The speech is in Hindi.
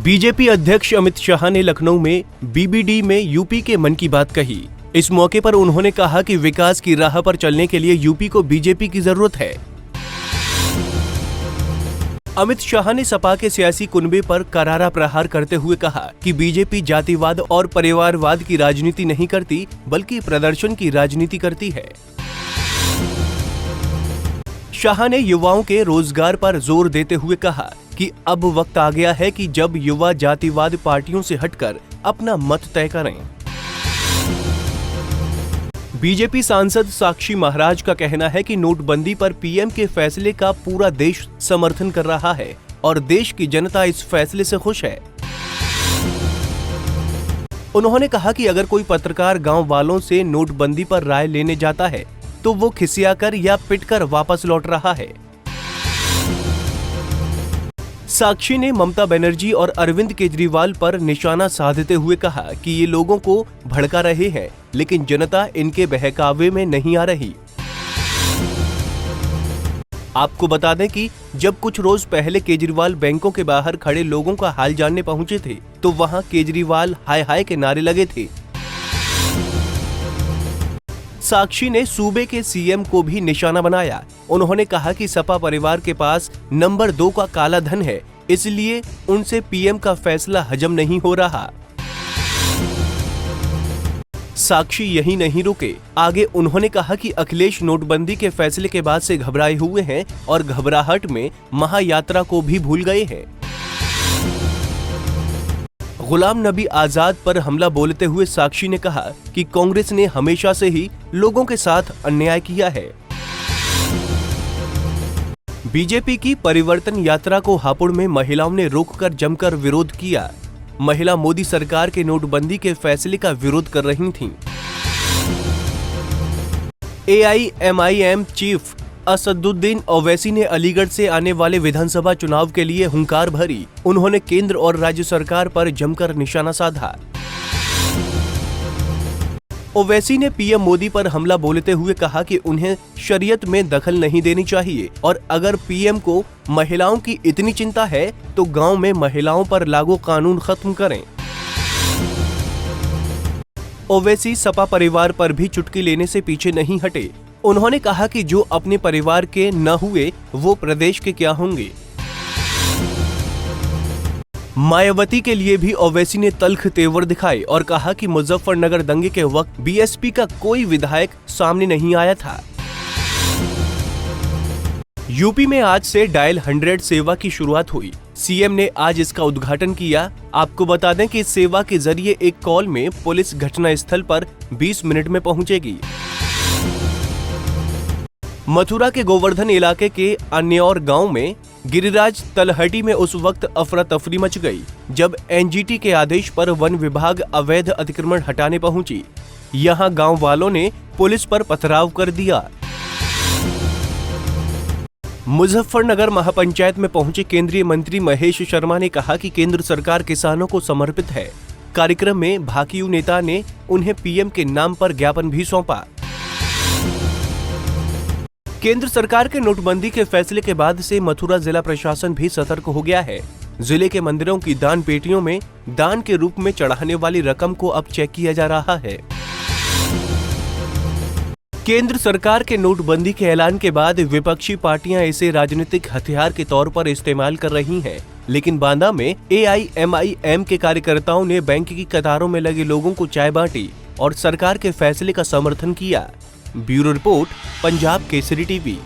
बीजेपी अध्यक्ष अमित शाह ने लखनऊ में बीबीडी में यूपी के मन की बात कही। इस मौके पर उन्होंने कहा कि विकास की राह पर चलने के लिए यूपी को बीजेपी की जरूरत है। अमित शाह ने सपा के सियासी कुनबे पर करारा प्रहार करते हुए कहा कि बीजेपी जातिवाद और परिवारवाद की राजनीति नहीं करती, बल्कि प्रदर्शन की राजनीति करती है। शाह ने युवाओं के रोजगार पर जोर देते हुए कहा कि अब वक्त आ गया है कि जब युवा जातिवाद पार्टियों से हटकर अपना मत तय करें। बीजेपी सांसद साक्षी महाराज का कहना है कि नोटबंदी पर पीएम के फैसले का पूरा देश समर्थन कर रहा है और देश की जनता इस फैसले से खुश है। उन्होंने कहा कि अगर कोई पत्रकार गांव वालों से नोटबंदी पर राय लेने जाता है तो वो खिसियाकर या पिटकर वापस लौट रहा है। साक्षी ने ममता बनर्जी और अरविंद केजरीवाल पर निशाना साधते हुए कहा कि ये लोगों को भड़का रहे हैं, लेकिन जनता इनके बहकावे में नहीं आ रही। आपको बता दें कि जब कुछ रोज पहले केजरीवाल बैंकों के बाहर खड़े लोगों का हाल जानने पहुंचे थे तो वहां केजरीवाल हाय हाय के नारे लगे थे। साक्षी ने सूबे के सीएम को भी निशाना बनाया। उन्होंने कहा कि सपा परिवार के पास नंबर 2 का काला धन है, इसलिए उनसे पीएम का फैसला हजम नहीं हो रहा। साक्षी यही नहीं रुके, आगे उन्होंने कहा कि अखिलेश नोटबंदी के फैसले के बाद से घबराए हुए हैं और घबराहट में महायात्रा को भी भूल गए हैं। गुलाम नबी आजाद पर हमला बोलते हुए साक्षी ने कहा कि कांग्रेस ने हमेशा से ही लोगों के साथ अन्याय किया है। बीजेपी की परिवर्तन यात्रा को हापुड़ में महिलाओं ने रोककर जमकर विरोध किया। महिला मोदी सरकार के नोटबंदी के फैसले का विरोध कर रही थीं। एआईएमआईएम चीफ असदुद्दीन ओवैसी ने अलीगढ़ से आने वाले विधानसभा चुनाव के लिए हुंकार भरी। उन्होंने केंद्र और राज्य सरकार पर जमकर निशाना साधा। ओवैसी ने पीएम मोदी पर हमला बोलते हुए कहा कि उन्हें शरीयत में दखल नहीं देनी चाहिए और अगर पीएम को महिलाओं की इतनी चिंता है तो गांव में महिलाओं पर लागू कानून खत्म करें। ओवैसी सपा परिवार पर भी चुटकी लेने से पीछे नहीं हटे। उन्होंने कहा कि जो अपने परिवार के न हुए वो प्रदेश के क्या होंगे। मायावती के लिए भी ओवैसी ने तल्ख तेवर दिखाए और कहा कि मुजफ्फरनगर दंगे के वक्त बीएसपी का कोई विधायक सामने नहीं आया था। यूपी में आज से डायल 100 सेवा की शुरुआत हुई। सीएम ने आज इसका उद्घाटन किया। आपको बता दें कि इस सेवा के जरिए एक कॉल में पुलिस घटनास्थल पर 20 मिनट में पहुंचेगी। मथुरा के गोवर्धन इलाके के अन्यौर गांव में गिरिराज तलहटी में उस वक्त अफरा तफरी मच गई जब एनजीटी के आदेश पर वन विभाग अवैध अतिक्रमण हटाने पहुंची। यहां गांव वालों ने पुलिस पर पथराव कर दिया। मुजफ्फरनगर महापंचायत में पहुंचे केंद्रीय मंत्री महेश शर्मा ने कहा कि केंद्र सरकार किसानों को समर्पित है। कार्यक्रम में भाकियू नेता ने उन्हें पीएम के नाम पर ज्ञापन भी सौंपा। केंद्र सरकार के नोटबंदी के फैसले के बाद से मथुरा जिला प्रशासन भी सतर्क हो गया है। जिले के मंदिरों की दान पेटियों में दान के रूप में चढ़ाने वाली रकम को अब चेक किया जा रहा है। केंद्र सरकार के नोटबंदी के ऐलान के बाद विपक्षी पार्टियां इसे राजनीतिक हथियार के तौर पर इस्तेमाल कर रही हैं, लेकिन बांदा में एआईएमआईएम के कार्यकर्ताओं ने बैंक की कतारों में लगे लोगों को चाय बांटी और सरकार के फैसले का समर्थन किया। Bureau report, Punjab Kesari TV.